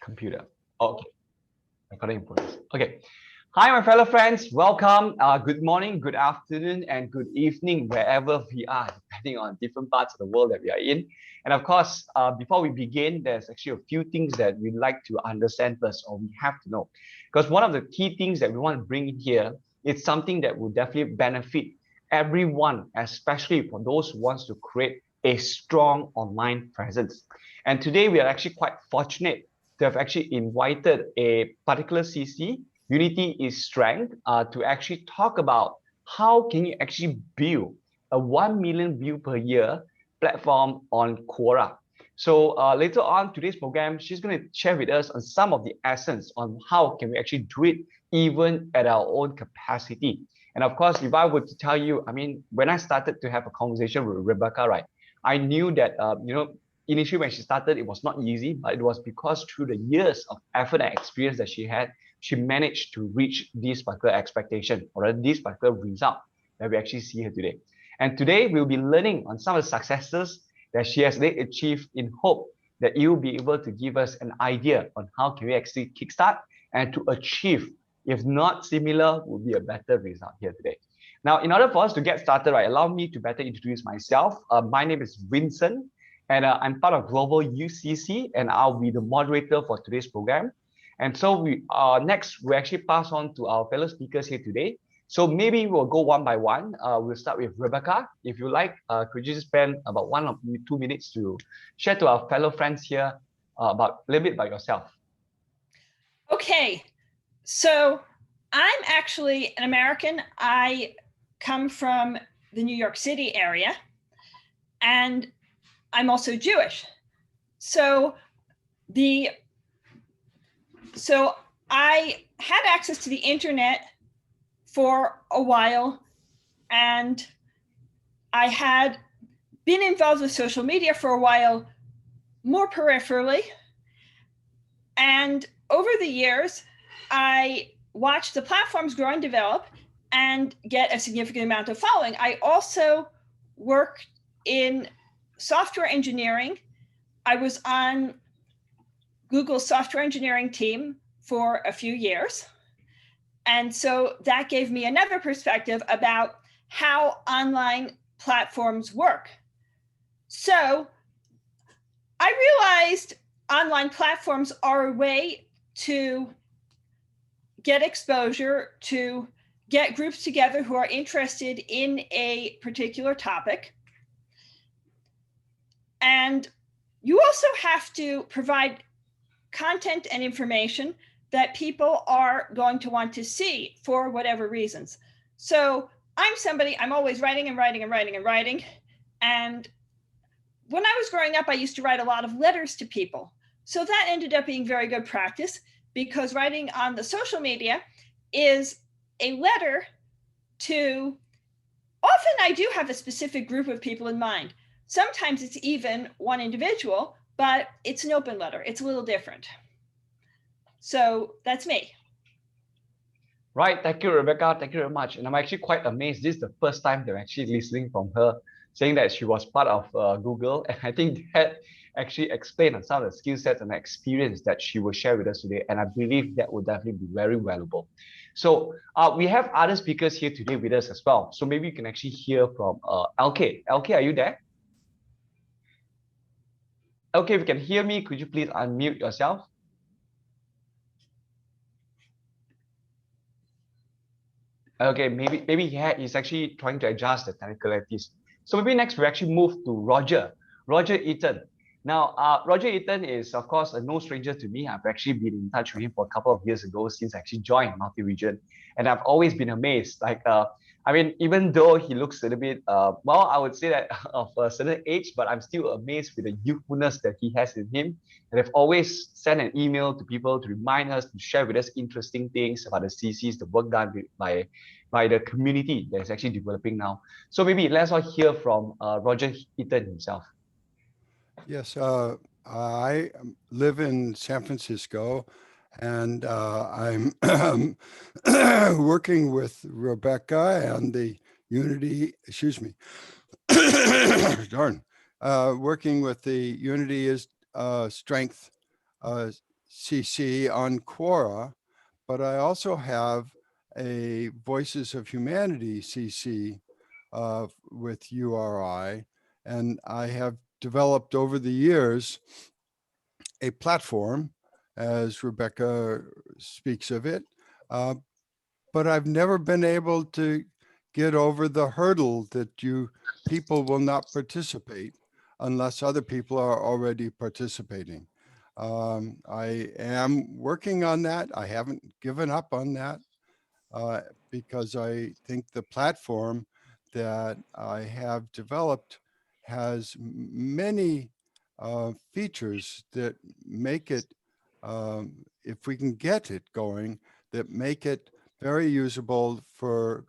Computer. Okay. Recording in progress. Okay. Hi, my fellow friends. Welcome. Good morning, good afternoon, and good evening, wherever we are, depending on different parts of the world that we are in. And of course, before we begin, there's actually a few things that we'd like to understand first, or we have to know. Because one of the key things that we want to bring in here is something that will definitely benefit everyone, especially for those who wants to create a strong online presence. And today we are actually quite fortunate to have actually invited a particular CC, Unity is Strength, to actually talk about how can you actually build a 1 million view per year platform on Quora. So later on today's program, she's going to share with us on some of the essence on how can we actually do it even at our own capacity. And of course, if I were to tell you, I mean, when I started to have a conversation with Rebecca, right, I knew that, initially when she started, it was not easy, but it was because through the years of effort and experience that she had, she managed to reach this particular expectation or this particular result that we actually see here today. And today we'll be learning on some of the successes that she has achieved in hope that you'll be able to give us an idea on how can we actually kickstart and to achieve, if not similar, will be a better result here today. Now, in order for us to get started, right, allow me to better introduce myself. My name is Vincent, and I'm part of Global UCC, and I'll be the moderator for today's program. And so next, we actually pass on to our fellow speakers here today. So maybe we'll go one by one. We'll start with Rebecca. If you like, could you just spend about 1 or 2 minutes to share to our fellow friends here about a little bit about yourself? Okay, so I'm actually an American. I come from the New York City area, and I'm also Jewish. So I had access to the internet for a while, and I had been involved with social media for a while, more peripherally. And over the years, I watched the platforms grow and develop and get a significant amount of following. I also worked in software engineering. I was on Google's software engineering team for a few years. And so that gave me another perspective about how online platforms work. So I realized online platforms are a way to get exposure, to get groups together who are interested in a particular topic. And you also have to provide content and information that people are going to want to see for whatever reasons. So I'm always writing and writing and writing and writing. And when I was growing up, I used to write a lot of letters to people. So that ended up being very good practice, because writing on the social media is a letter to, often I do have a specific group of people in mind. Sometimes it's even one individual, but it's an open letter. It's a little different. So that's me. Right. Thank you, Rebecca. Thank you very much. And I'm actually quite amazed. This is the first time they're actually listening from her, saying that she was part of Google. And I think that actually explained on some of the skill sets and experience that she will share with us today. And I believe that will definitely be very valuable. So we have other speakers here today with us as well. So maybe you can actually hear from LK. LK, are you there? LK, if you can hear me, could you please unmute yourself? Okay, maybe he's actually trying to adjust the technicalities. So maybe next we actually move to Roger Eaton. Now, Roger Eaton is, of course, no stranger to me. I've actually been in touch with him for a couple of years ago since I actually joined Multi-Region. And I've always been amazed. I mean, even though he looks a little bit, well, I would say that of a certain age, but I'm still amazed with the youthfulness that he has in him. And I've always sent an email to people to remind us, to share with us interesting things about the CCs, the work done by the community that's actually developing now. So maybe let's all hear from Roger Eaton himself. Yes, I live in San Francisco, and I'm working with Rebecca and the Unity, working with the Unity is Strength CC on Quora, but I also have a Voices of Humanity CC with URI, and I have developed over the years a platform, as Rebecca speaks of it, but I've never been able to get over the hurdle that people will not participate unless other people are already participating. I am working on that. I haven't given up on that because I think the platform that I have developed has many features that make it, if we can get it going, that make it very usable for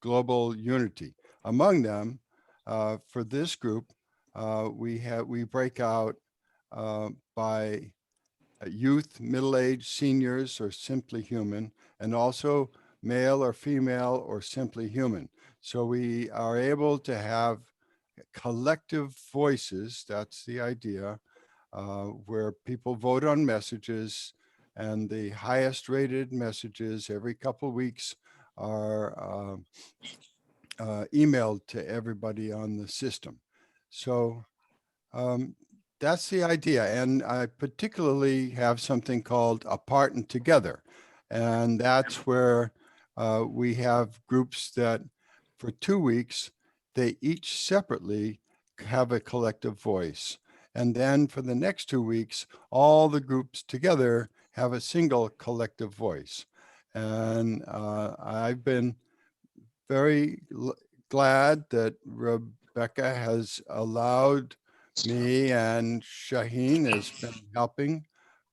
global unity. Among them, for this group, we break out by youth, middle-aged, seniors, or simply human, and also male or female or simply human. So we are able to have collective voices, that's the idea, where people vote on messages, and the highest rated messages every couple of weeks are emailed to everybody on the system. So that's the idea. And I particularly have something called Apart and Together. And that's where we have groups that for 2 weeks, they each separately have a collective voice. And then for the next 2 weeks, all the groups together have a single collective voice. And I've been very glad that Rebecca has allowed me, and Shaheen has been helping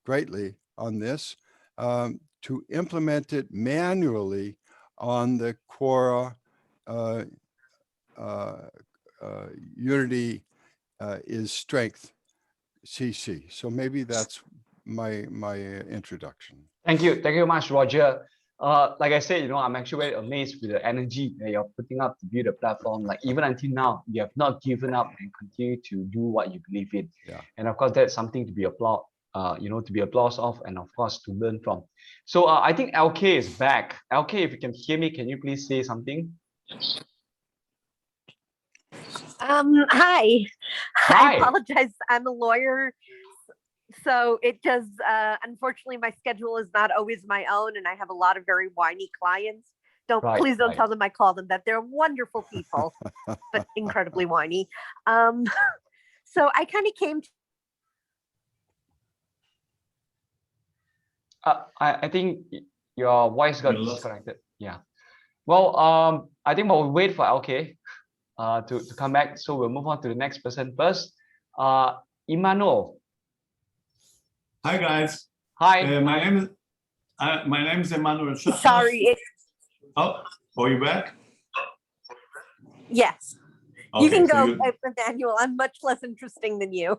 greatly on this, to implement it manually on the Quora Unity is Strength CC. So maybe that's my introduction. Thank you very much, Roger. Like I said, I'm actually very amazed with the energy that you're putting up to build a platform. Like even until now, you have not given up and continue to do what you believe in. Yeah. And of course, that's something to be applauded, to be applauded of, and of course to learn from. So I think LK is back. LK, if you can hear me, can you please say something? Hi. Hi. I apologize. I'm a lawyer. So it does, unfortunately, my schedule is not always my own, and I have a lot of very whiny clients. Please don't tell them I call them that. They're wonderful people, but incredibly whiny. So I kind of came to I think your voice got disconnected. Yeah. Well, I think we'll wait for LK to come back. So we'll move on to the next person first. Emmanuel. Hi guys. Hi. My name is Emmanuel. Sorry. Oh, are you back? Yes. Okay, you can so go, Emmanuel. I'm much less interesting than you.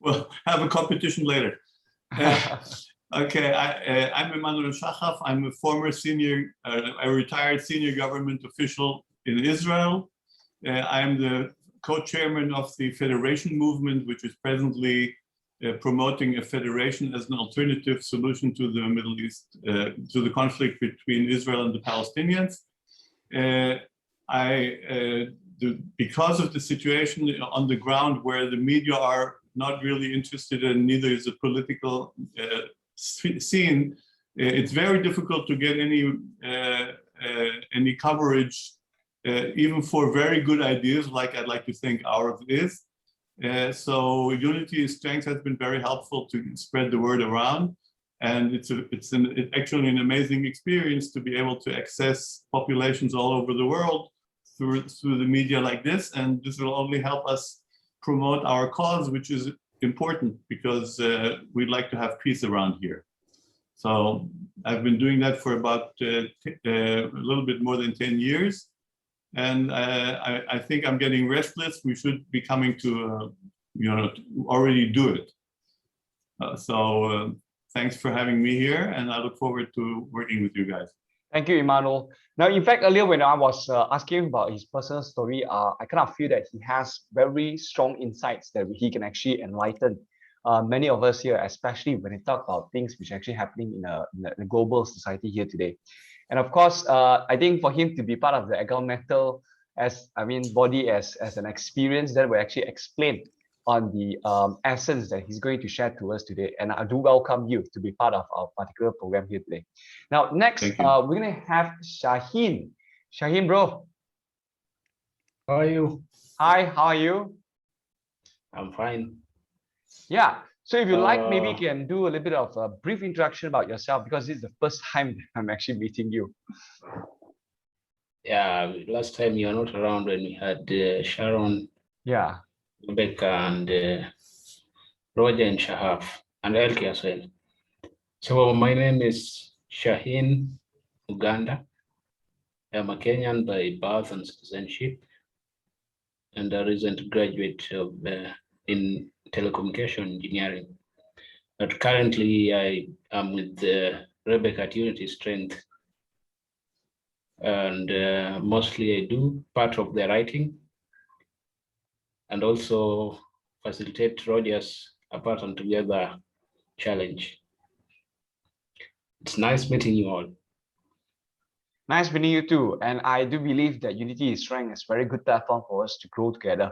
We'll have a competition later. Okay, I'm Emmanuel Shachaf. I'm a former a retired senior government official in Israel. I'm the co-chairman of the Federation Movement, which is presently promoting a federation as an alternative solution to the Middle East, to the conflict between Israel and the Palestinians. Because of the situation on the ground where the media are not really interested and neither is a political scene, it's very difficult to get any coverage, even for very good ideas like I'd like to think ours is. So Unity is Strength has been very helpful to spread the word around, and it's actually an amazing experience to be able to access populations all over the world through the media like this, and this will only help us promote our cause, which is important because we'd like to have peace around here. So I've been doing that for about a little bit more than 10 years. And I think I'm getting restless. We should be coming to, already do it. So thanks for having me here, and I look forward to working with you guys. Thank you, Emmanuel. Now, in fact, earlier when I was asking about his personal story, I kind of feel that he has very strong insights that he can actually enlighten many of us here, especially when we talk about things which are actually happening in a global society here today. And of course, I think for him to be part of the Metal body as an experience that will actually explain on the essence that he's going to share to us today. And I do welcome you to be part of our particular program here today. Now, next, we're going to have Shaheen. Shaheen, bro. How are you? Hi, how are you? I'm fine. Yeah. So if you like, maybe you can do a little bit of a brief introduction about yourself, because this is the first time I'm actually meeting you. Yeah, last time you were not around when we had Sharon, yeah, Rebecca, and Roger and Shahaf, and Elke as well. So my name is Shaheen Uganda. I'm a Kenyan by birth and citizenship, and a recent graduate of in telecommunication engineering. But currently I am with Rebecca at Unity Strength, and mostly I do part of the writing and also facilitate Roger's Apart and Together challenge. It's nice meeting you all. Nice meeting you too. And I do believe that Unity Strength is a very good platform for us to grow together,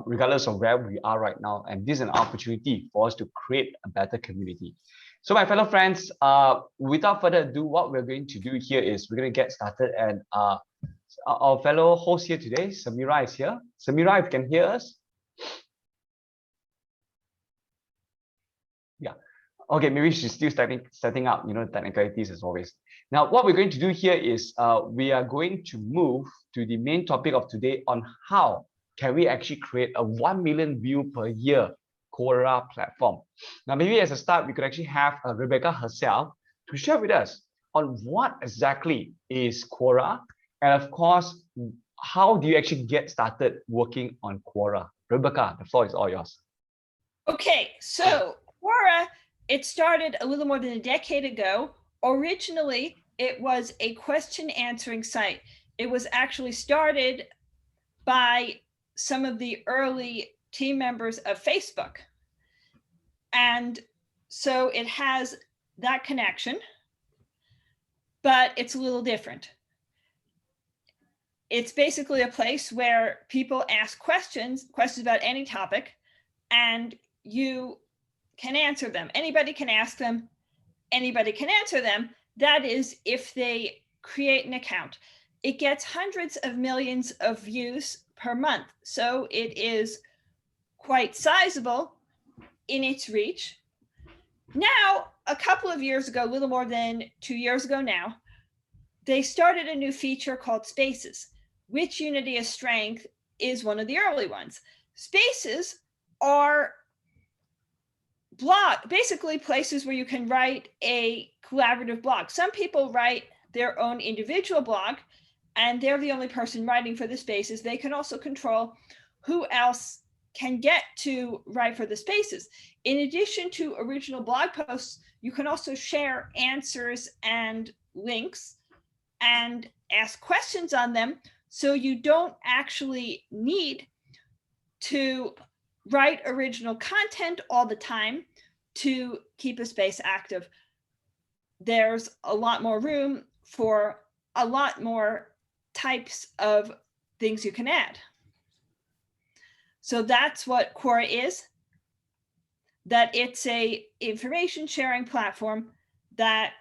regardless of where we are right now. And this is an opportunity for us to create a better community. So my fellow friends, without further ado, what we're going to do here is we're going to get started. And our fellow host here today, Samira, is here. Samira, if you can hear us. Yeah. Okay, maybe she's still setting up, technicalities as always. Now, what we're going to do here is we are going to move to the main topic of today on how can we actually create a 1 million view per year Quora platform. Now, maybe as a start, we could actually have Rebecca herself to share with us on what exactly is Quora, and of course, how do you actually get started working on Quora? Rebecca, the floor is all yours. Okay, so Quora, it started a little more than a decade ago. Originally, it was a question answering site. It was actually started by some of the early team members of Facebook. And so it has that connection, but it's a little different. It's basically a place where people ask questions about any topic, and you can answer them. Anybody can ask them, anybody can answer them. That is, if they create an account. It gets hundreds of millions of views per month. So it is quite sizable in its reach. Now, a couple of years ago, a little more than 2 years ago now, they started a new feature called Spaces, which Unity of Strength is one of the early ones. Spaces are basically places where you can write a collaborative blog. Some people write their own individual blog, and they're the only person writing for the spaces. They can also control who else can get to write for the spaces. In addition to original blog posts, you can also share answers and links and ask questions on them, so you don't actually need to write original content all the time to keep a space active. There's a lot more room for a lot more types of things you can add. So that's what Quora is, that it's a information sharing platform that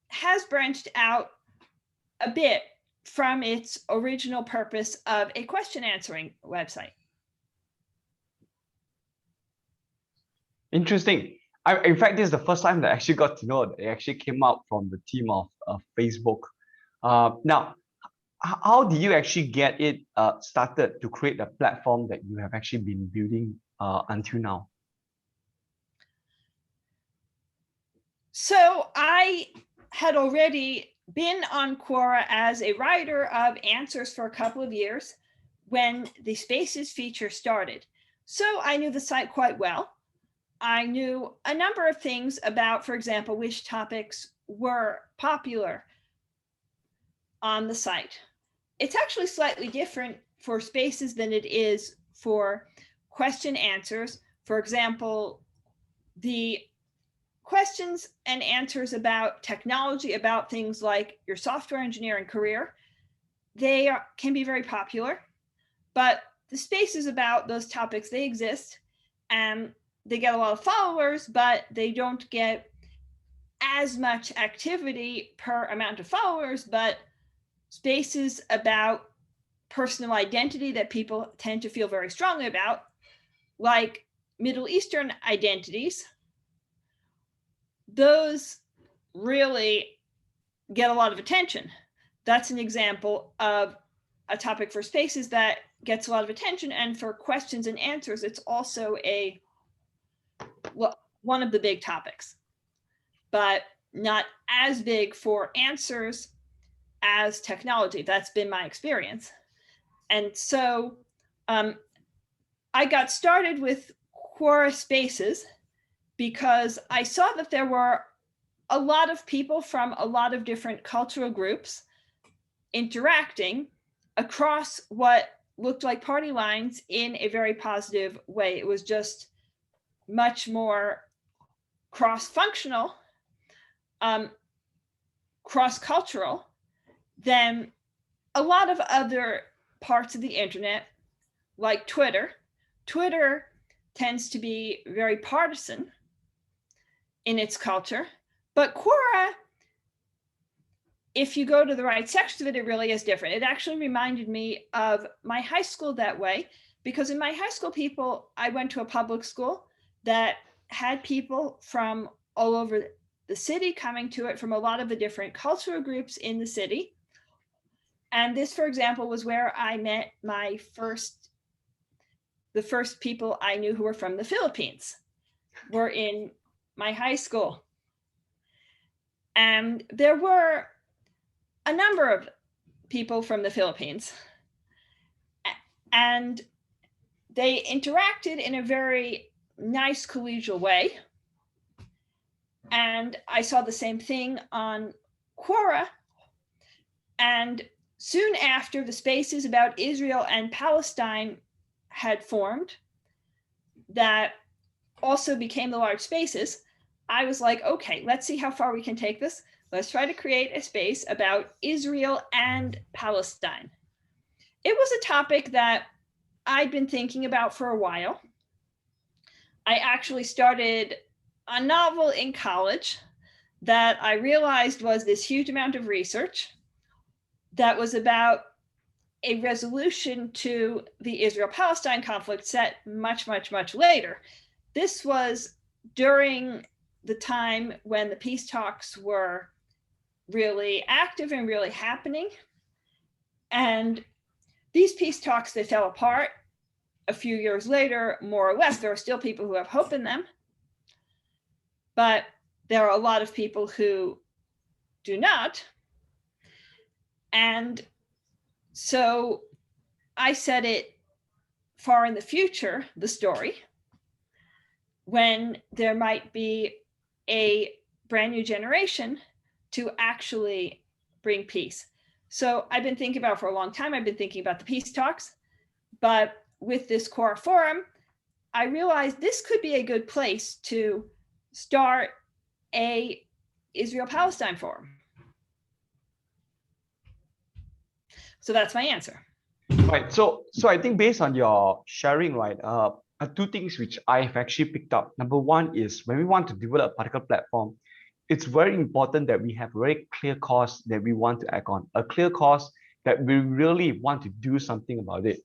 has branched out a bit from its original purpose of a question answering website. Interesting. In fact, this is the first time that I actually got to know that it actually came out from the team of Facebook. Now, how do you actually get it started to create a platform that you have actually been building until now? So I had already been on Quora as a writer of answers for a couple of years when the Spaces feature started. So I knew the site quite well. I knew a number of things about, for example, which topics were popular on the site. It's actually slightly different for Spaces than it is for question answers. For example, the questions and answers about technology, about things like your software engineering career, can be very popular, but the spaces about those topics, they exist and they get a lot of followers, but they don't get as much activity per amount of followers. But spaces about personal identity that people tend to feel very strongly about, like Middle Eastern identities, those really get a lot of attention. That's an example of a topic for spaces that gets a lot of attention. And for questions and answers, it's also one of the big topics, but not as big for answers as technology. That's been my experience. And so I got started with Quora Spaces because I saw that there were a lot of people from a lot of different cultural groups interacting across what looked like party lines in a very positive way. It was just much more cross-functional, cross-cultural than a lot of other parts of the internet, like Twitter. Twitter tends to be very partisan in its culture, but Quora, if you go to the right section of it, it really is different. It actually reminded me of my high school that way, because in my high school, I went to a public school that had people from all over the city coming to it, from a lot of the different cultural groups in the city. And this, for example, was where I met the first people I knew who were from the Philippines, were in my high school. And there were a number of people from the Philippines, and they interacted in a very nice collegial way. And I saw the same thing on Quora. And soon after, the spaces about Israel and Palestine had formed that also became the large spaces. I was like, okay, let's see how far we can take this. Let's try to create a space about Israel and Palestine. It was a topic that I'd been thinking about for a while. I actually started a novel in college that I realized was this huge amount of research that was about a resolution to the Israel-Palestine conflict set much, much, much later. This was during the time when the peace talks were really active and really happening. And these peace talks, they fell apart a few years later, more or less. There are still people who have hope in them, but there are a lot of people who do not. And so I set it far in the future, the story, when there might be a brand new generation to actually bring peace. So I've been thinking about it for a long time. I've been thinking about the peace talks, but with this Quora forum, I realized this could be a good place to start a Israel-Palestine forum. So that's my answer. Right. So I think based on your sharing, right, two things which I've actually picked up. Number one is when we want to develop a particular platform, it's very important that we have a very clear cause that we want to act on, a clear cause that we really want to do something about it.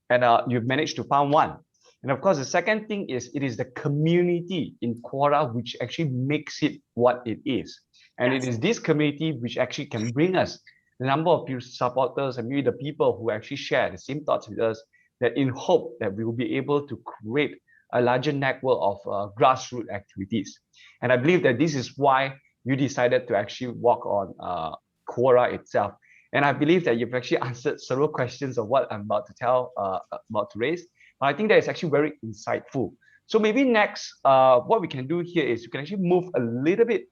And you've managed to find one. And of course, the second thing is it is the community in Quora which actually makes it what it is. And yes, it is this community which actually can bring us the number of supporters and maybe the people who actually share the same thoughts with us, that in hope that we will be able to create a larger network of grassroots activities. And I believe that this is why you decided to actually work on Quora itself. And I believe that you've actually answered several questions of what I'm about to raise. But I think that is actually very insightful. So maybe next, what we can do here is we can actually move a little bit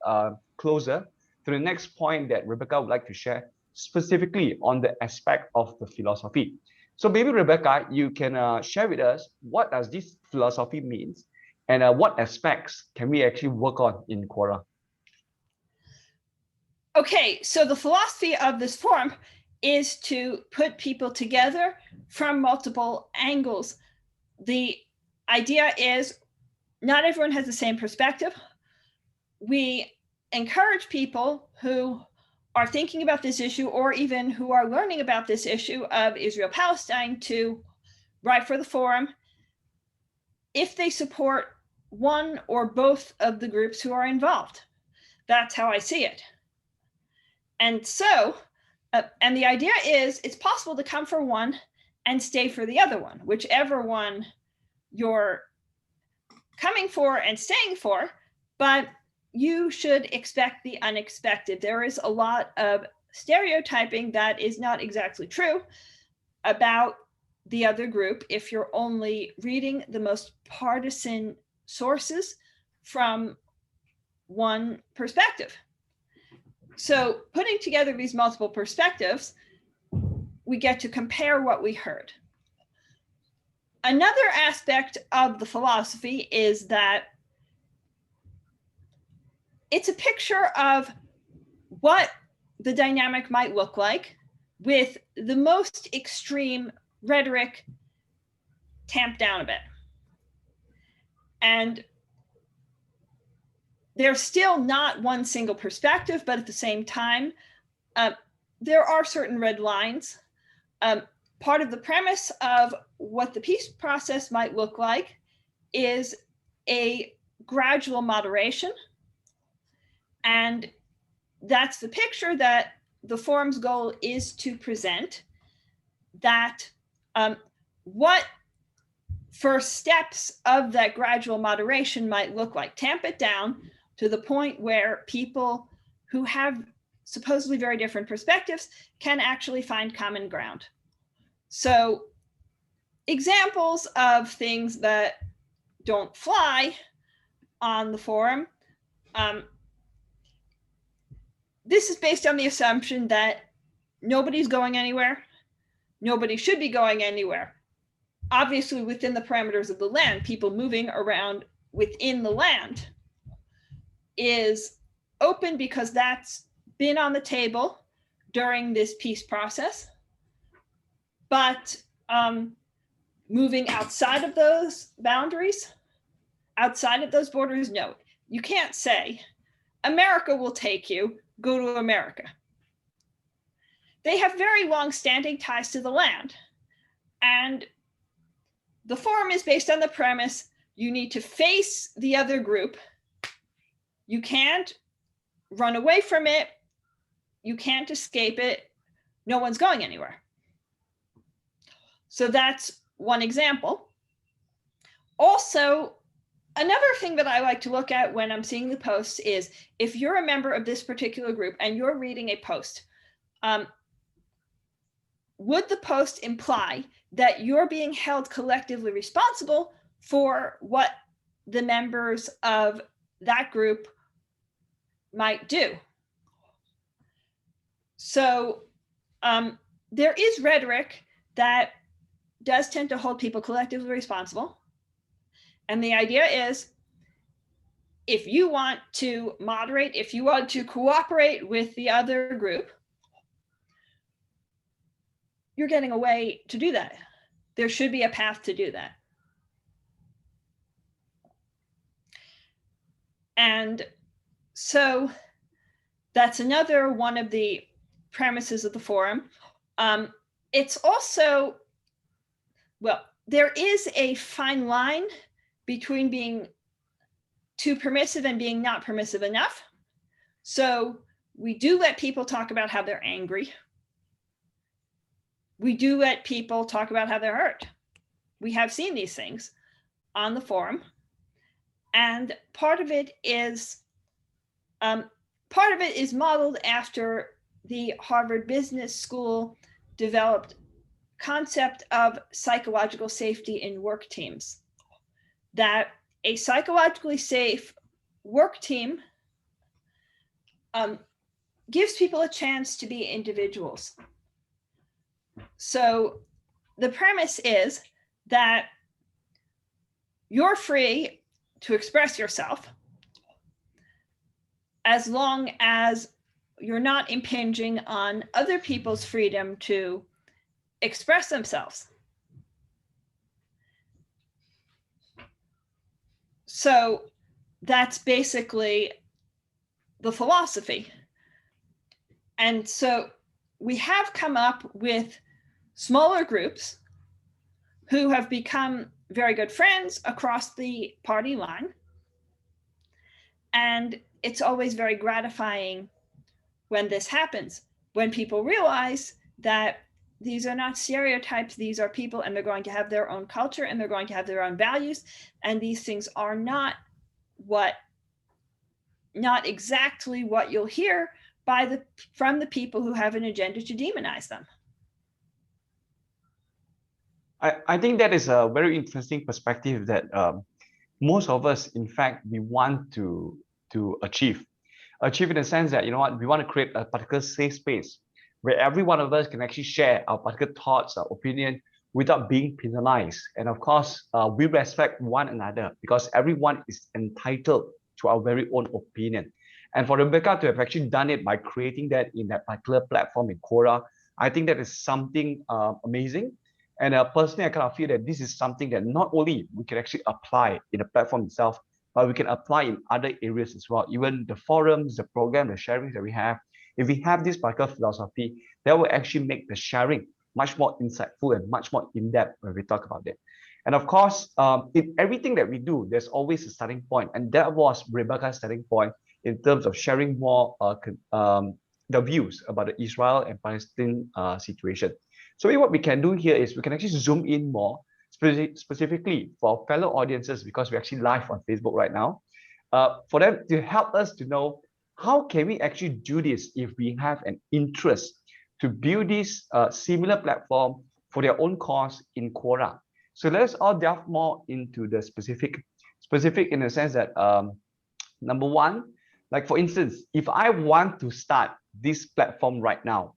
closer to the next point that Rebecca would like to share, specifically on the aspect of the philosophy. So maybe Rebecca, you can share with us what does this philosophy means, And what aspects can we actually work on in Quora? Okay, so the philosophy of this forum is to put people together from multiple angles. The idea is not everyone has the same perspective. We encourage people who are thinking about this issue or even who are learning about this issue of Israel-Palestine to write for the forum if they support one or both of the groups who are involved. That's how I see it. And so, and the idea is it's possible to come for one and stay for the other one, whichever one you're coming for and staying for, but you should expect the unexpected. There is a lot of stereotyping that is not exactly true about the other group if you're only reading the most partisan sources from one perspective. So putting together these multiple perspectives, we get to compare what we heard. Another aspect of the philosophy is that it's a picture of what the dynamic might look like with the most extreme rhetoric tamped down a bit. And there's still not one single perspective, but at the same time, there are certain red lines. Part of the premise of what the peace process might look like is a gradual moderation. And that's the picture that the forum's goal is to present, that what first steps of that gradual moderation might look like. Tamp it down to the point where people who have supposedly very different perspectives can actually find common ground. So examples of things that don't fly on the forum. This is based on the assumption that nobody's going anywhere. Nobody should be going anywhere. Obviously, within the parameters of the land, people moving around within the land is open because that's been on the table during this peace process. But moving outside of those boundaries, outside of those borders, no. You can't say, America will take you, go to America. They have very long-standing ties to the land. And the forum is based on the premise you need to face the other group. You can't run away from it. You can't escape it. No one's going anywhere. So that's one example. Also, another thing that I like to look at when I'm seeing the posts is if you're a member of this particular group and you're reading a post, would the post imply that you're being held collectively responsible for what the members of that group might do? So there is rhetoric that does tend to hold people collectively responsible. And the idea is, if you want to moderate, if you want to cooperate with the other group, you're getting a way to do that. There should be a path to do that. And so that's another one of the premises of the forum. It's also, well, there is a fine line between being too permissive and being not permissive enough. So we do let people talk about how they're angry. We do let people talk about how they're hurt. We have seen these things on the forum. And part of it is modeled after the Harvard Business School developed concept of psychological safety in work teams, that a psychologically safe work team gives people a chance to be individuals. So the premise is that you're free to express yourself, as long as you're not impinging on other people's freedom to express themselves. So that's basically the philosophy. And so we have come up with smaller groups who have become very good friends across the party line. And it's always very gratifying when this happens, when people realize that these are not stereotypes, these are people, and they're going to have their own culture and they're going to have their own values. And these things are not exactly what you'll hear from the people who have an agenda to demonize them. I think that is a very interesting perspective that most of us, in fact, we want to achieve in the sense that, you know what, we want to create a particular safe space where every one of us can actually share our particular thoughts, our opinion, without being penalized. And of course, we respect one another because everyone is entitled to our very own opinion. And for Rebecca to have actually done it by creating that in that particular platform in Quora, I think that is something amazing. And personally, I kind of feel that this is something that not only we can actually apply in the platform itself, but we can apply in other areas as well. Even the forums, the program, the sharings that we have, if we have this particular philosophy, that will actually make the sharing much more insightful and much more in-depth when we talk about it. And of course, in everything that we do, there's always a starting point. And that was Rebecca's starting point in terms of sharing more the views about the Israel and Palestine situation. So what we can do here is we can actually zoom in more specifically for our fellow audiences, because we're actually live on Facebook right now, for them to help us to know how can we actually do this if we have an interest to build this similar platform for their own cause in Quora. So let's all delve more into the specific in the sense that number one, like for instance, if I want to start this platform right now,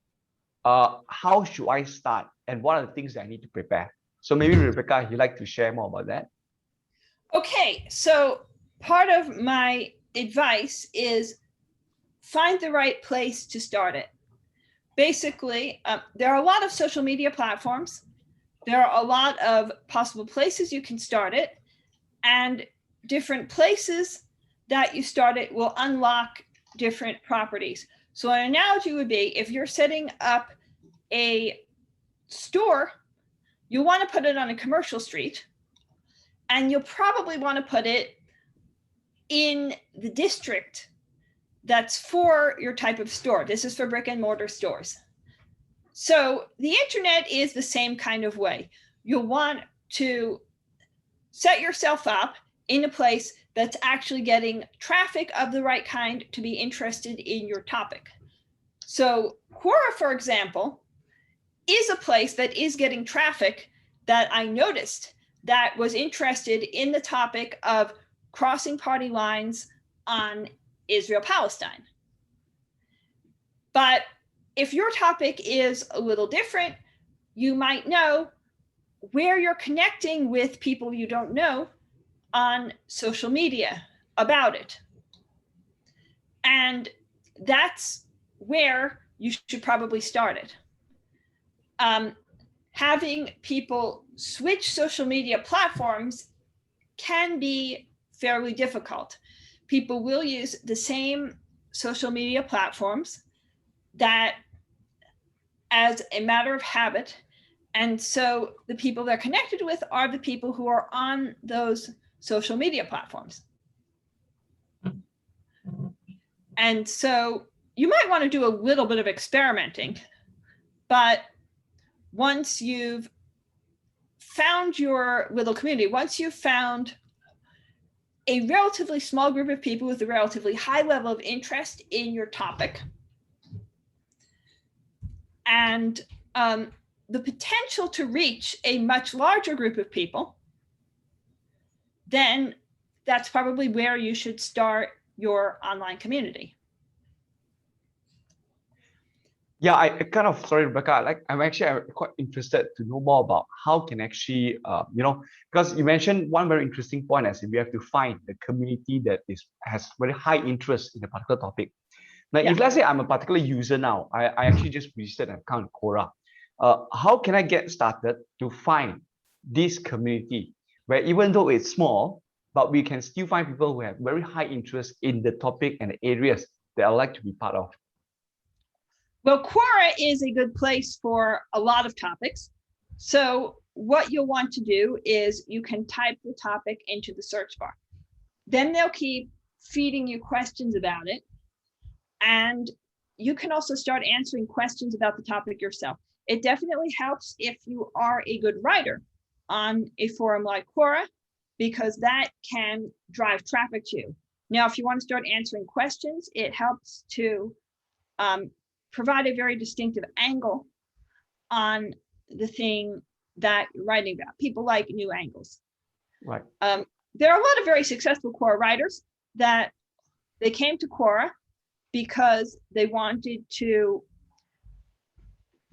how should I start and what are the things that I need to prepare? So maybe Rebecca, you'd like to share more about that? Okay, so part of my advice is find the right place to start it. Basically, there are a lot of social media platforms. There are a lot of possible places you can start it, and different places that you start it will unlock different properties. So an analogy would be if you're setting up a store, you want to put it on a commercial street, and you'll probably want to put it in the district that's for your type of store. This is for brick and mortar stores. So the internet is the same kind of way. You'll want to set yourself up in a place that's actually getting traffic of the right kind to be interested in your topic. So Quora, for example, is a place that is getting traffic that I noticed that was interested in the topic of crossing party lines on Israel-Palestine. But if your topic is a little different, you might know where you're connecting with people you don't know on social media about it. And that's where you should probably start it. Having people switch social media platforms can be fairly difficult. People will use the same social media platforms that as a matter of habit. And so the people they're connected with are the people who are on those social media platforms. And so you might want to do a little bit of experimenting, but once you've found your little community, once you've found a relatively small group of people with a relatively high level of interest in your topic, and the potential to reach a much larger group of people, then that's probably where you should start your online community. Yeah, I kind of, sorry, Rebecca, I'm actually quite interested to know more about how can actually, because you mentioned one very interesting point, as if we have to find the community that has very high interest in a particular topic. Now, Yeah. if let's say I'm a particular user now, I actually just registered an account in Quora. How can I get started to find this community where even though it's small, but we can still find people who have very high interest in the topic and the areas that I'd like to be part of? Well, Quora is a good place for a lot of topics. So what you'll want to do is you can type the topic into the search bar. Then they'll keep feeding you questions about it. And you can also start answering questions about the topic yourself. It definitely helps if you are a good writer on a forum like Quora, because that can drive traffic to you. Now, if you want to start answering questions, it helps to provide a very distinctive angle on the thing that you're writing about. People like new angles. Right. There are a lot of very successful Quora writers that they came to Quora because they wanted to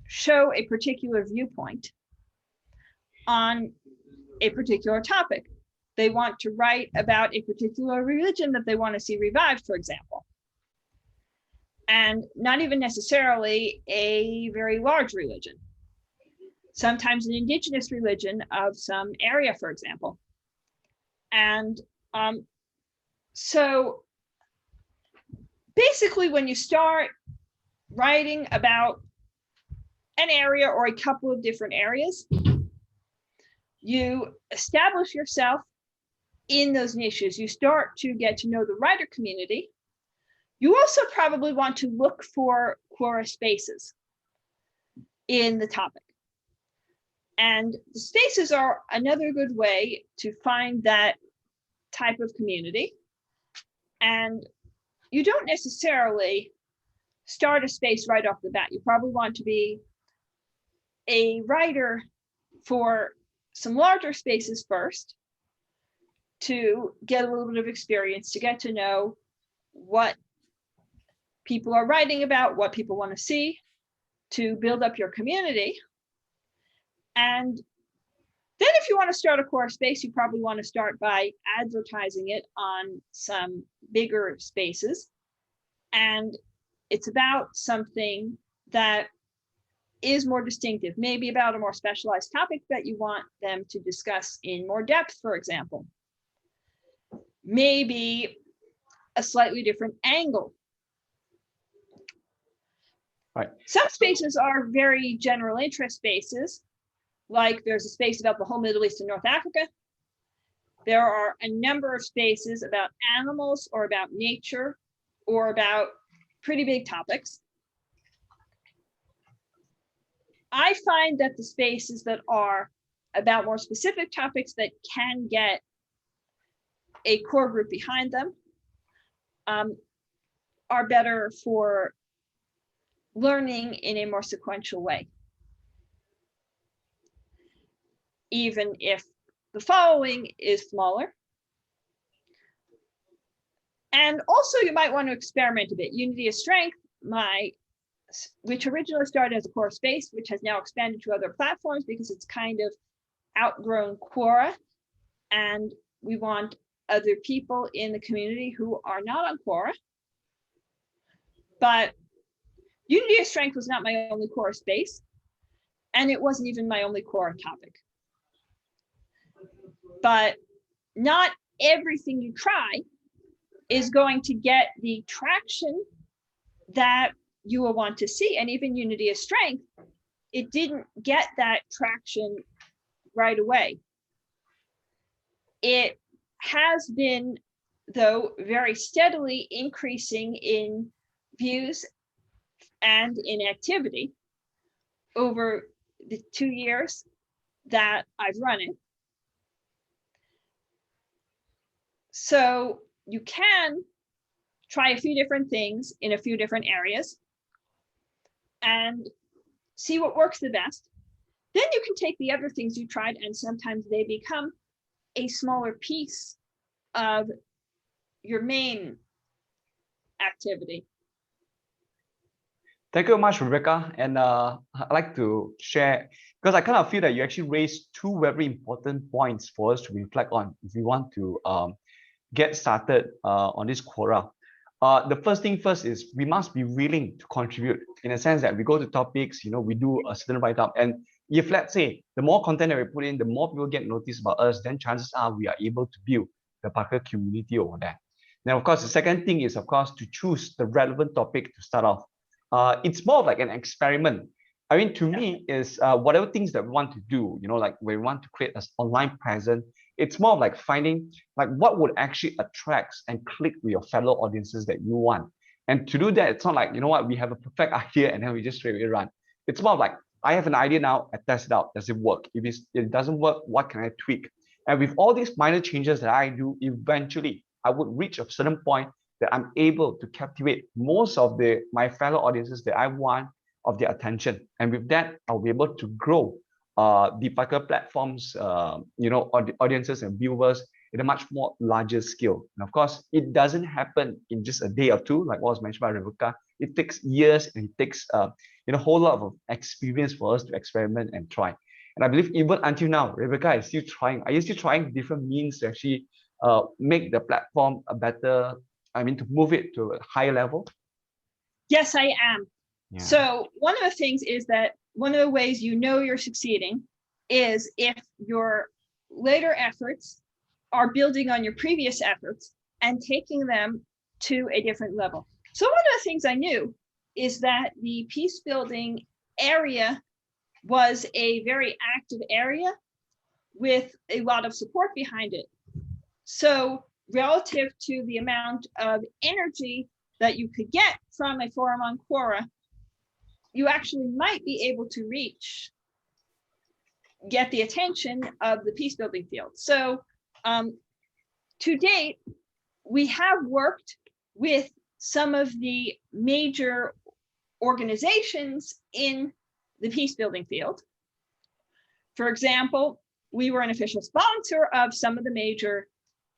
show a particular viewpoint on a particular topic. They want to write about a particular religion that they want to see revived, for example. And not even necessarily a very large religion. Sometimes an indigenous religion of some area, for example. And so basically when you start writing about an area or a couple of different areas, you establish yourself in those niches. You start to get to know the writer community. You also probably want to look for Quora spaces in the topic. And the spaces are another good way to find that type of community. And you don't necessarily start a space right off the bat. You probably want to be a writer for some larger spaces first to get a little bit of experience, to get to know what people are writing about, what people want to see, to build up your community. And then if you want to start a Quora space, you probably want to start by advertising it on some bigger spaces. And it's about something that is more distinctive, maybe about a more specialized topic that you want them to discuss in more depth, for example. Maybe a slightly different angle. Right. Some spaces are very general interest spaces, like there's a space about the whole Middle East and North Africa. There are a number of spaces about animals or about nature or about pretty big topics. I find that the spaces that are about more specific topics that can get a core group behind them are better for learning in a more sequential way. Even if the following is smaller. And also you might want to experiment a bit. Unity of Strength, which originally started as a Quora space, which has now expanded to other platforms because it's kind of outgrown Quora. And we want other people in the community who are not on Quora. But Unity of Strength was not my only Quora space. And it wasn't even my only Quora topic. But not everything you try is going to get the traction that you will want to see. And even Unity of Strength, it didn't get that traction right away. It has been, though, very steadily increasing in views and in activity over the 2 years that I've run it. So you can try a few different things in a few different areas and see what works the best. Then you can take the other things you tried, and sometimes they become a smaller piece of your main activity. Thank you very much, Rebecca. And I'd like to share, because I kind of feel that you actually raised two very important points for us to reflect on if we want to get started on this Quora. The first thing first is we must be willing to contribute in a sense that we go to topics, we do a certain write-up. And if, let's say, the more content that we put in, the more people get noticed about us, then chances are we are able to build the particular community over there. Now, of course, the second thing is, of course, to choose the relevant topic to start off. It's more of like an experiment. I mean, to me, is whatever things that we want to do, like when we want to create an online presence, it's more of like finding like what would actually attract and click with your fellow audiences that you want. And to do that, it's not like, we have a perfect idea and then we just straight away run. It's more of like, I have an idea now, I test it out. Does it work? If it doesn't work, what can I tweak? And with all these minor changes that I do, eventually I would reach a certain point that I'm able to captivate most of my fellow audiences that I want of their attention. And with that, I'll be able to grow the particular platforms, audiences and viewers in a much more larger scale. And of course, it doesn't happen in just a day or two, like what was mentioned by Rebecca. It takes years and it takes a whole lot of experience for us to experiment and try. And I believe even until now, Rebecca is still trying. Are you still trying different means to actually make the platform a better, to move it to a higher level? Yes, I am. Yeah. So one of the things is that one of the ways you're succeeding is if your later efforts are building on your previous efforts and taking them to a different level. So one of the things I knew is that the peace building area was a very active area with a lot of support behind it. So relative to the amount of energy that you could get from a forum on Quora, you actually might be able to get the attention of the peace building field. So to date, we have worked with some of the major organizations in the peace building field. For example, we were an official sponsor of some of the major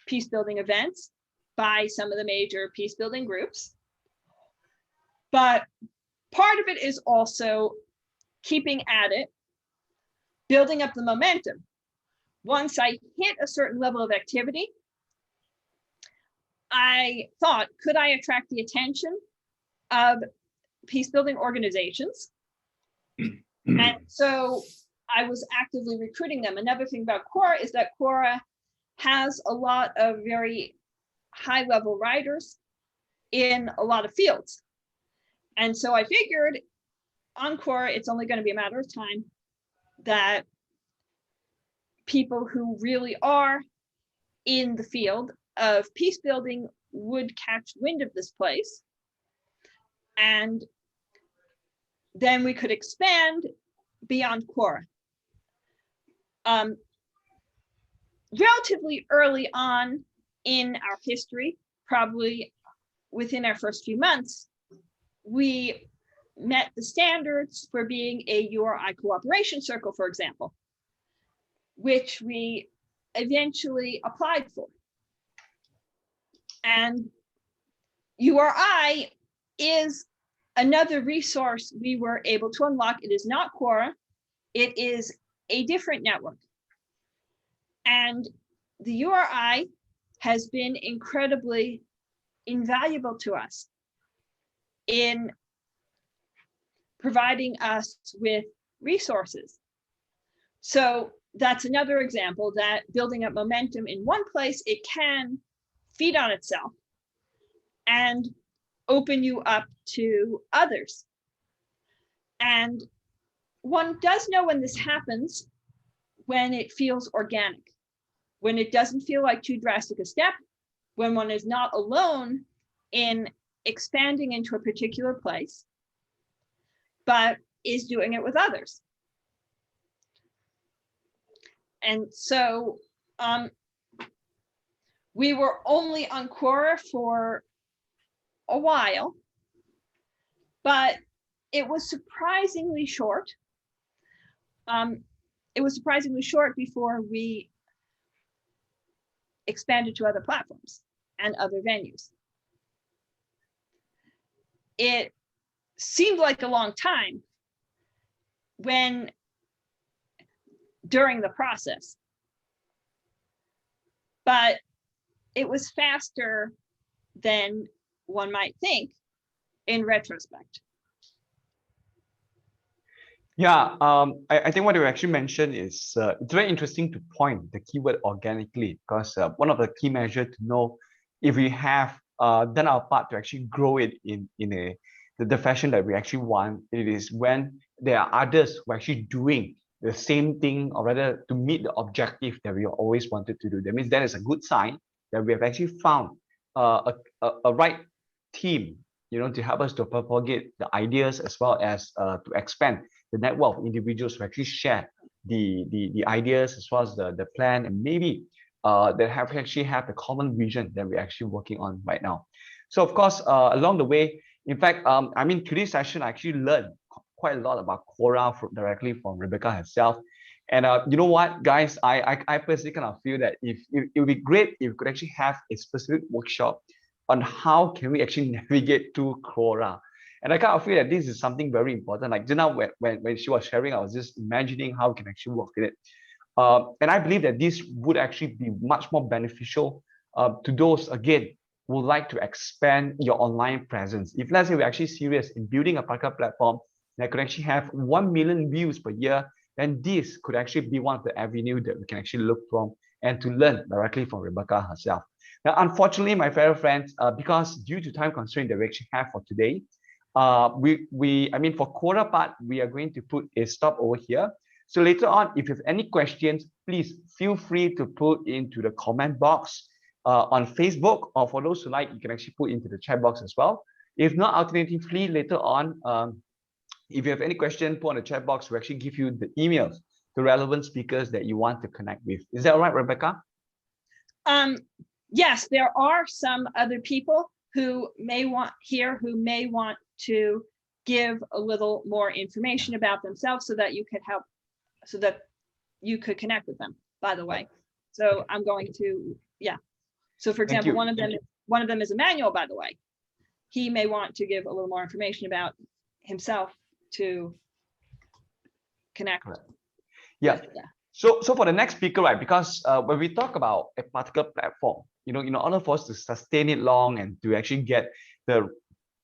peace building events by some of the major peace building groups. But part of it is also keeping at it, building up the momentum. Once I hit a certain level of activity, I thought, could I attract the attention of peace building organizations? And so I was actively recruiting them. Another thing about Quora is that Quora has a lot of very high level writers in a lot of fields. And so I figured on Quora, it's only going to be a matter of time that people who really are in the field of peace building would catch wind of this place. And then we could expand beyond Quora. Relatively early on in our history, probably within our first few months, we met the standards for being a URI cooperation circle, for example, which we eventually applied for. And URI is another resource we were able to unlock. It is not Quora. It is a different network. And the URI has been incredibly invaluable to us in providing us with resources. So that's another example that building up momentum in one place, it can feed on itself and open you up to others. And one does know when this happens, when it feels organic, when it doesn't feel like too drastic a step, when one is not alone in expanding into a particular place, but is doing it with others. And so we were only on Quora for a while, but it was surprisingly short. It was surprisingly short before we expanded to other platforms and other venues. It seemed like a long time during the process, but it was faster than one might think in retrospect. Yeah, I think what you actually mentioned is it's very interesting to point the keyword organically, because one of the key measures to know if we have done our part to actually grow it in the fashion that we actually want, it is when there are others who are actually doing the same thing, or rather to meet the objective that we always wanted to do. That means that is a good sign that we have actually found a right team, to help us to propagate the ideas, as well as to expand the network of individuals who actually share the ideas, as well as the plan, and maybe that actually have the common vision that we're actually working on right now. So of course, along the way, in fact, I mean, today's session, I actually learned quite a lot about Quora directly from Rebecca herself. And you know what, guys, I personally kind of feel that it would be great if we could actually have a specific workshop on how can we actually navigate through Quora. And I kind of feel that this is something very important. Like just now, when she was sharing, I was just imagining how we can actually work with it. And I believe that this would actually be much more beneficial to those, again, who would like to expand your online presence. If let's say we're actually serious in building a particular platform that could actually have 1 million views per year, then this could actually be one of the avenues that we can actually look from and to learn directly from Rebecca herself. Now, unfortunately, my fellow friends, because due to time constraint that we actually have for today, I mean, for Quora part, we are going to put a stop over here. So later on, if you have any questions, please feel free to put into the comment box on Facebook, or for those who like, you can actually put into the chat box as well. If not, alternatively, later on, if you have any question, put on the chat box. We'll actually give you the emails to relevant speakers that you want to connect with. Is that all right, Rebecca? Yes, there are some other people who may want to give a little more information about themselves so that you could help, so that you could connect with them, by the way. So I'm going to, yeah. So for example, one of them is Emmanuel, by the way. He may want to give a little more information about himself to connect. Yeah. So for the next speaker, right, because when we talk about a particular platform, in order for us to sustain it long and to actually get the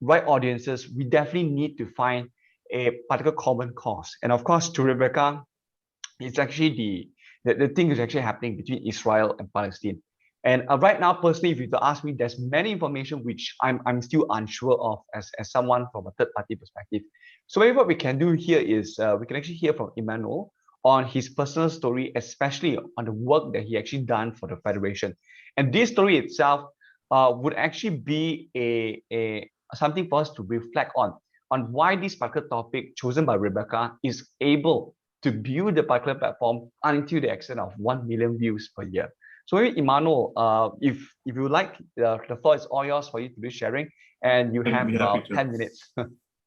right audiences, we definitely need to find a particular common cause. And of course, to Rebecca, it's actually the thing is actually happening between Israel and Palestine. And right now, personally, if you were to ask me, there's many information which I'm still unsure of as someone from a third-party perspective. So maybe what we can do here is we can actually hear from Emmanuel on his personal story, especially on the work that he actually done for the Federation. And this story itself would actually be a something for us to reflect on why this particular topic chosen by Rebecca is able to build the particular platform until the extent of 1 million views per year. So maybe Emmanuel, if you like, the floor is all yours for you to do sharing, and you have about 10 minutes.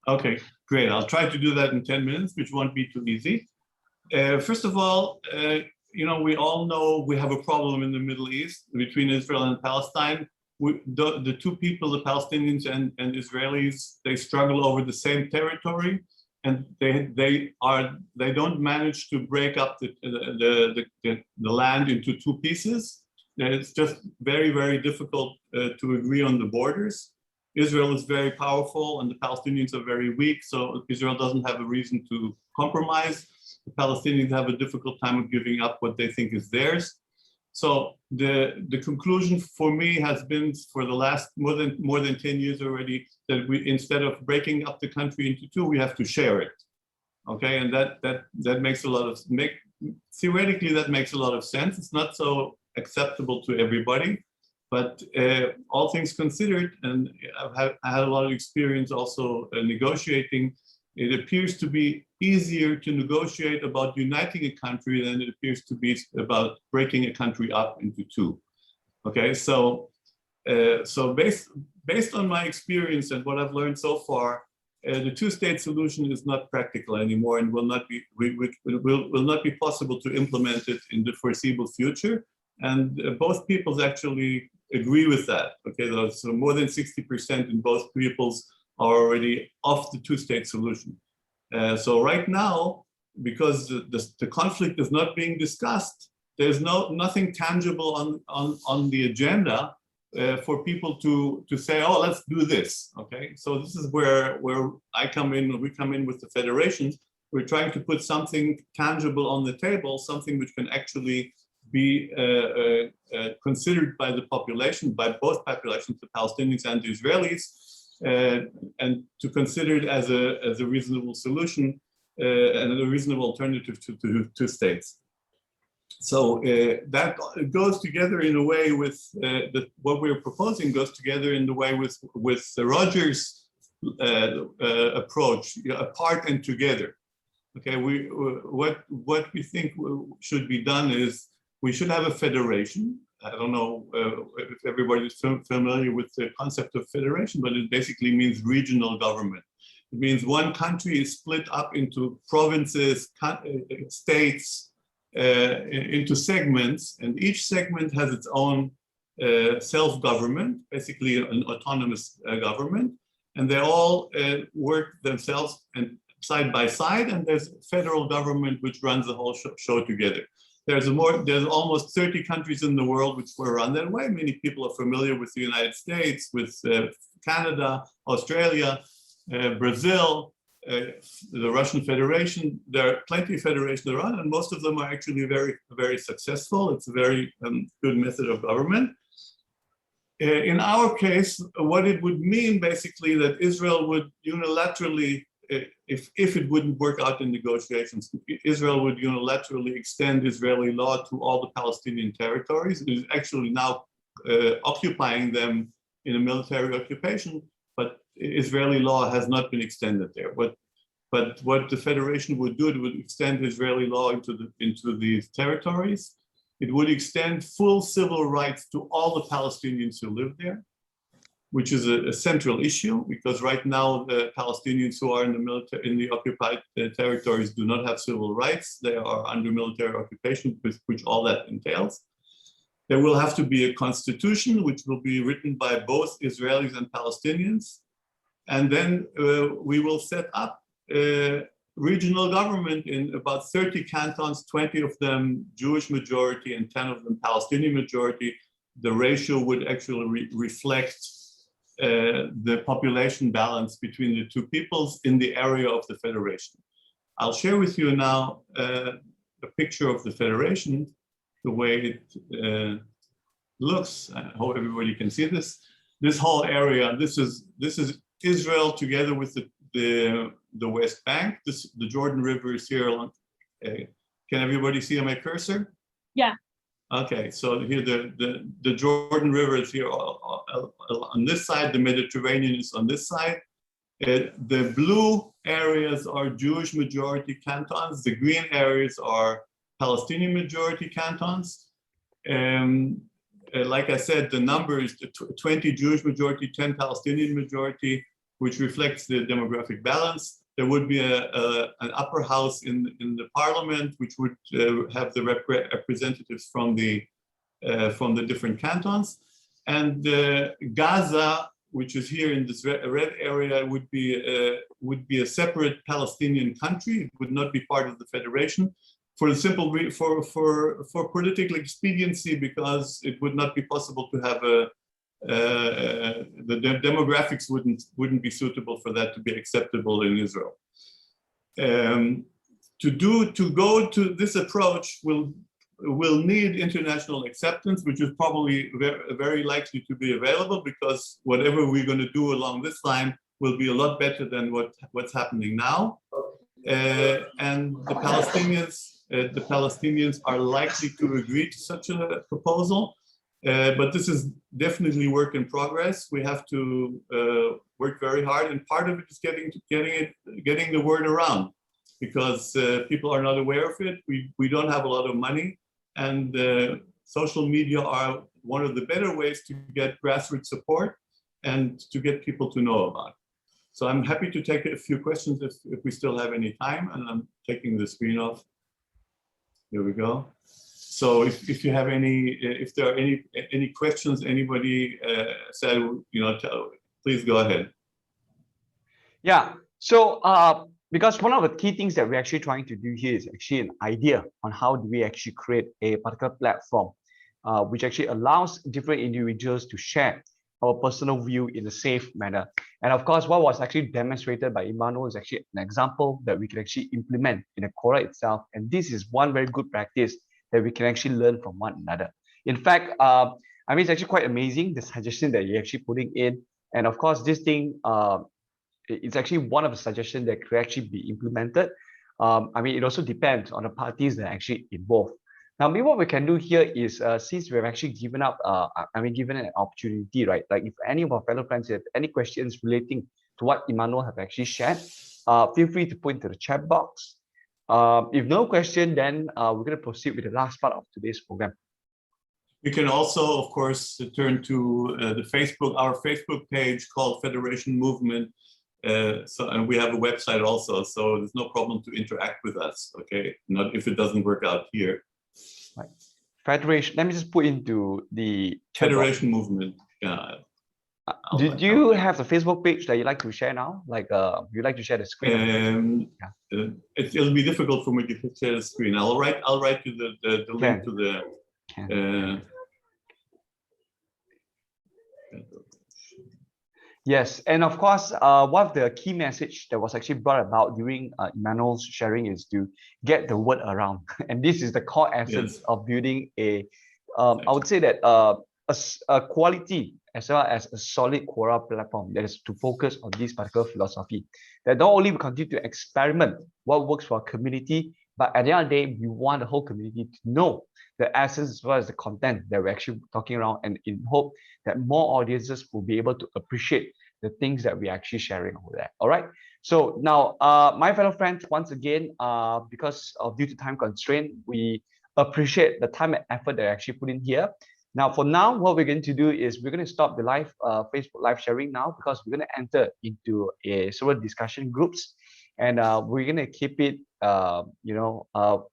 Okay, great. I'll try to do that in 10 minutes, which won't be too easy. First of all, we all know we have a problem in the Middle East between Israel and Palestine. The two people, the Palestinians and Israelis, they struggle over the same territory, and they don't manage to break up the land into two pieces. It's just very, very difficult to agree on the borders. Israel is very powerful and the Palestinians are very weak, so Israel doesn't have a reason to compromise. The Palestinians have a difficult time of giving up what they think is theirs. So the conclusion for me has been, for the last more than 10 years already, that we, instead of breaking up the country into two, we have to share it. Okay, and that makes a lot of theoretically that makes a lot of sense. It's not so acceptable to everybody, but all things considered, and I had a lot of experience also negotiating. It appears to be easier to negotiate about uniting a country than it appears to be about breaking a country up into two. Okay, so based on my experience and what I've learned so far, the two-state solution is not practical anymore and will not be possible to implement it in the foreseeable future. And both peoples actually agree with that. Okay, so more than 60% in both peoples are already off the two-state solution. So right now, because the conflict is not being discussed, there's nothing tangible on the agenda for people to say, oh, let's do this. Okay, so this is where I come in. We come in with the federation. We're trying to put something tangible on the table, something which can actually be considered by the population, by both populations, the Palestinians and the Israelis, and to consider it as a reasonable solution and a reasonable alternative to two states. So that goes together in a way with what we're proposing goes together in the way with Roger's approach, apart and together. Okay, what we think should be done is we should have a federation. I don't know if everybody's familiar with the concept of federation, but it basically means regional government. It means one country is split up into provinces, states, into segments, and each segment has its own self-government, basically an autonomous government, and they all work themselves and side by side, and there's federal government which runs the whole show together. There's almost 30 countries in the world which were run that way. Many people are familiar with the United States, with Canada, Australia, Brazil, the Russian Federation. There are plenty of federations around, and most of them are actually very, very successful. It's a very good method of government. In our case, what it would mean basically that Israel would unilaterally, if it wouldn't work out in negotiations, Israel would unilaterally extend Israeli law to all the Palestinian territories. It is actually now occupying them in a military occupation, but Israeli law has not been extended there. But what the federation would do, it would extend Israeli law into these territories. It would extend full civil rights to all the Palestinians who live there, which is a central issue, because right now the Palestinians who are in the occupied territories do not have civil rights. They are under military occupation, which all that entails. There will have to be a constitution, which will be written by both Israelis and Palestinians. And then we will set up regional government in about 30 cantons, 20 of them Jewish majority and 10 of them Palestinian majority. The ratio would actually reflect the population balance between the two peoples in the area of the federation. I'll share with you now a picture of the federation, the way it looks. I hope everybody can see this. This whole area, this is Israel together with the West Bank. The Jordan River is here. Can everybody see my cursor? Yeah. Okay, so here the Jordan River is here on this side, the Mediterranean is on this side. The blue areas are Jewish majority cantons, the green areas are Palestinian majority cantons. Like I said, the number is 20 Jewish majority, 10 Palestinian majority, which reflects the demographic balance. There would be an upper house in the parliament, which would have the representatives from the different cantons. And Gaza, which is here in this red area, would be a separate Palestinian country. It would not be part of the federation for the simple for political expediency, because it would not be possible to have the demographics wouldn't be suitable for that to be acceptable in Israel. To go to this approach will need international acceptance, which is probably very likely to be available, because whatever we're going to do along this line will be a lot better than what's happening now. And the Palestinians are likely to agree to such a proposal. But this is definitely work in progress. We have to work very hard, and part of it is getting the word around, because people are not aware of it. We don't have a lot of money, and social media are one of the better ways to get grassroots support and to get people to know about it. So I'm happy to take a few questions if we still have any time, and I'm taking the screen off. Here we go. So if you have if there are any questions, anybody said, please go ahead. Yeah. So because one of the key things that we're actually trying to do here is actually an idea on how do we actually create a particular platform, which actually allows different individuals to share our personal view in a safe manner. And of course, what was actually demonstrated by Emmanuel is actually an example that we can actually implement in the Quora itself. And this is one very good practice that we can actually learn from one another. In fact, I mean, it's actually quite amazing, the suggestion that you're actually putting in. And of course, this thing, it's actually one of the suggestions that could actually be implemented. I mean, it also depends on the parties that are actually involved. Now, maybe what we can do here is, since we've actually given up, given an opportunity, right? Like if any of our fellow friends have any questions relating to what Emmanuel have actually shared, feel free to put into the chat box. If no question, then we're going to proceed with the last part of today's program. You can also, of course, turn to our Facebook page called Federation Movement. And we have a website also, so there's no problem to interact with us. Okay, not if it doesn't work out here. Right. Federation. Let me just put into the Federation Movement. Yeah. Do you have the Facebook page that you like to share now? Like, you like to share the screen? It'll be difficult for me to share the screen. I'll write you the link to the. Yes, and of course, one of the key message that was actually brought about during Emmanuel's sharing is to get the word around, and this is the core essence of building a. I would say that a quality as well as a solid Quora platform that is to focus on this particular philosophy. That not only we continue to experiment what works for our community, but at the end of the day, we want the whole community to know the essence as well as the content that we're actually talking around, and in hope that more audiences will be able to appreciate the things that we're actually sharing over there. All right. So now, my fellow friends, once again, because of due to time constraint, we appreciate the time and effort that I actually put in here. Now, for now, what we're going to do is we're going to stop the live Facebook live sharing now, because we're going to enter into several discussion groups, and we're going to keep it,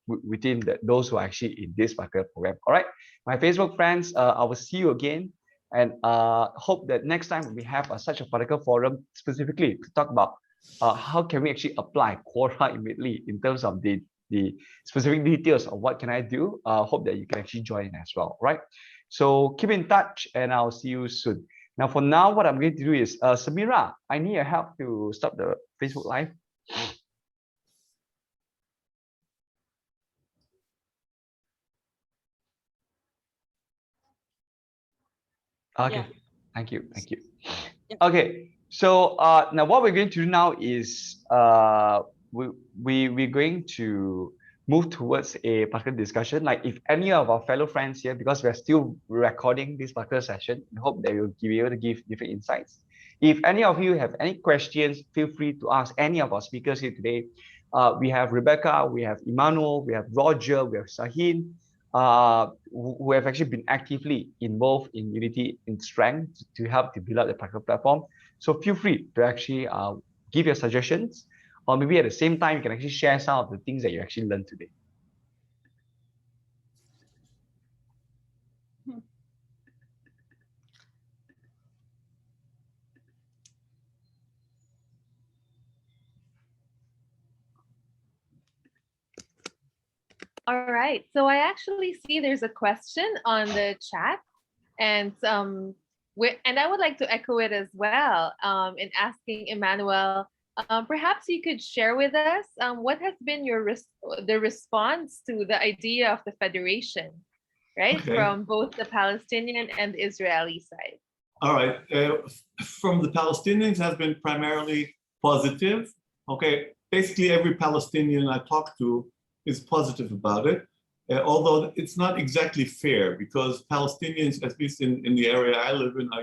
within those who are actually in this particular program. All right, my Facebook friends, I will see you again, and hope that next time we have such a particular forum specifically to talk about how can we actually apply Quora immediately in terms of the specific details of what can I do. Hope that you can actually join in as well. Right. So keep in touch, and I'll see you soon. Now, for now, what I'm going to do is, Samira, I need your help to stop the Facebook Live. Okay, yeah. Thank you. Yeah. Okay, so now what we're going to do now is we're going to move towards a particular discussion. Like if any of our fellow friends here, because we're still recording this particular session, I hope that you'll be able to give different insights. If any of you have any questions, feel free to ask any of our speakers here today. We have Rebecca, we have Emmanuel, we have Roger, we have Shaheen, who have actually been actively involved in Unity in Strength to help to build up the particular platform. So feel free to actually give your suggestions, or maybe at the same time, you can actually share some of the things that you actually learned today. All right, so I actually see there's a question on the chat, and I would like to echo it as well in asking Emmanuel, perhaps you could share with us what has been the response to the idea of the federation, right? Okay. From both the Palestinian and the Israeli side. All right, from the Palestinians has been primarily positive. Okay, basically every Palestinian I talk to is positive about it, although it's not exactly fair, because Palestinians, at least in the area I live in, are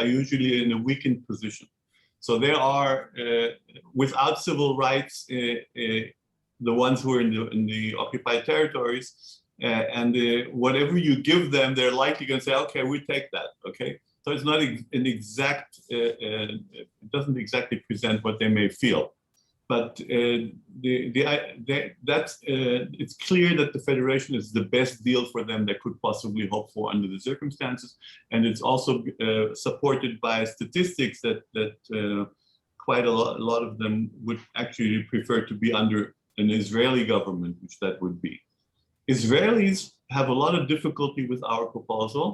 usually in a weakened position. So they are, without civil rights, the ones who are in the occupied territories, and whatever you give them, they're likely going to say, okay, we take that, okay? So it's not an exact, it doesn't exactly present what they may feel. But it's clear that the federation is the best deal for them they could possibly hope for under the circumstances, and it's also supported by statistics that quite a lot of them would actually prefer to be under an Israeli government, which that would be. Israelis have a lot of difficulty with our proposal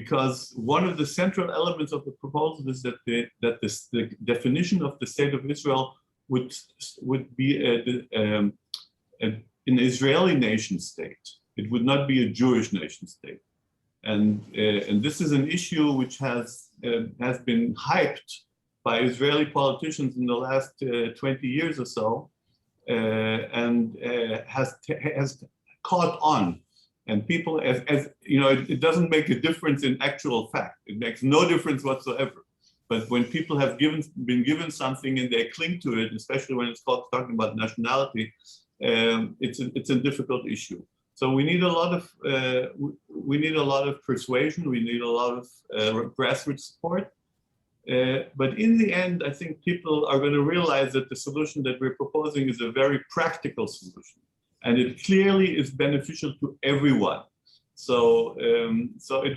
because one of the central elements of the proposal is that the definition of the state of Israel would be an Israeli nation state. It would not be a Jewish nation state. And this is an issue which has been hyped by Israeli politicians in the last 20 years or so, and has caught on. And people, as you know, it doesn't make a difference in actual fact. It makes no difference whatsoever. But when people have been given something and they cling to it, especially when it's talking about nationality, it's a difficult issue. So we need a lot of persuasion. We need a lot of grassroots support. But in the end, I think people are going to realize that the solution that we're proposing is a very practical solution, and it clearly is beneficial to everyone. So it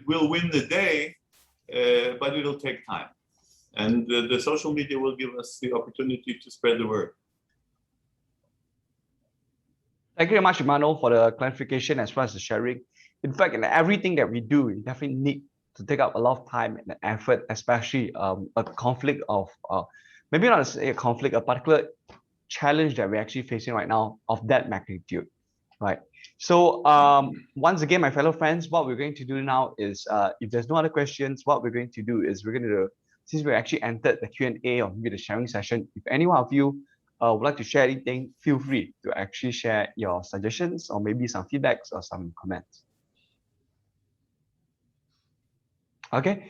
will win the day, but it'll take time, and the social media will give us the opportunity to spread the word. Thank you very much, Emmanuel, for the clarification as well as the sharing. In fact, in everything that we do, we definitely need to take up a lot of time and effort, especially a conflict of, maybe not a conflict, a particular challenge that we're actually facing right now of that magnitude, right? So once again, my fellow friends, what we're going to do now is, if there's no other questions, what we're going to do is we're going to, since we actually entered the Q&A or maybe the sharing session, if any one of you would like to share anything, feel free to actually share your suggestions or maybe some feedbacks or some comments. Okay,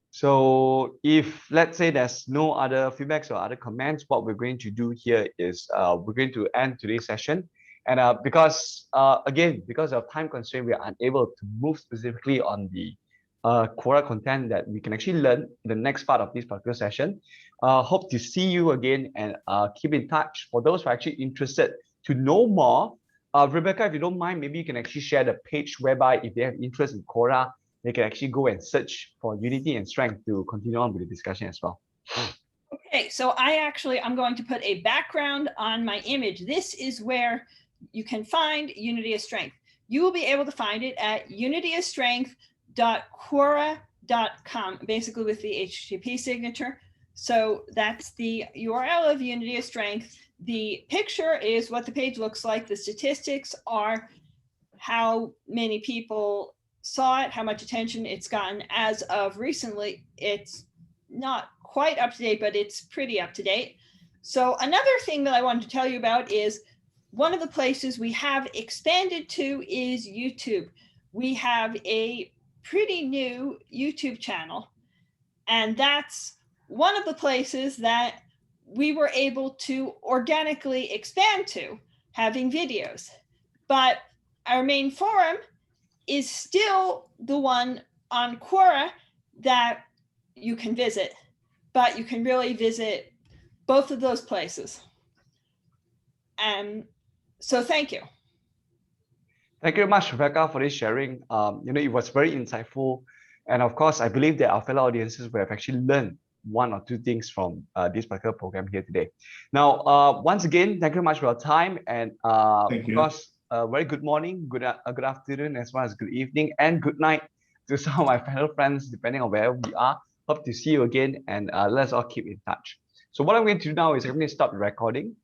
so if let's say there's no other feedbacks or other comments, what we're going to do here is we're going to end today's session. And because again, because of time constraint, we are unable to move specifically on the Quora content that we can actually learn in the next part of this particular session. Hope to see you again and keep in touch. For those who are actually interested to know more, Rebecca, if you don't mind, maybe you can actually share the page whereby if they have interest in Quora, they can actually go and search for Unity and Strength to continue on with the discussion as well. Okay, so I'm going to put a background on my image. This is where you can find Unity is Strength. You will be able to find it at unityisstrength.quora.com, basically with the HTTP signature. So that's the URL of Unity is Strength. The picture is what the page looks like. The statistics are how many people saw it, how much attention it's gotten as of recently. It's not quite up to date, but it's pretty up to date. So another thing that I wanted to tell you about is one of the places we have expanded to is YouTube. We have a pretty new YouTube channel, and that's one of the places that we were able to organically expand to, having videos. But our main forum is still the one on Quora that you can visit, but you can really visit both of those places. And so thank you. Thank you very much, Rebecca, for this sharing. It was very insightful. And of course, I believe that our fellow audiences will have actually learned one or two things from this particular program here today. Now, once again, thank you very much for your time. And of course, very good morning, good afternoon, as well as good evening and good night to some of my fellow friends, depending on where we are. Hope to see you again, and let's all keep in touch. So what I'm going to do now is I'm going to stop the recording.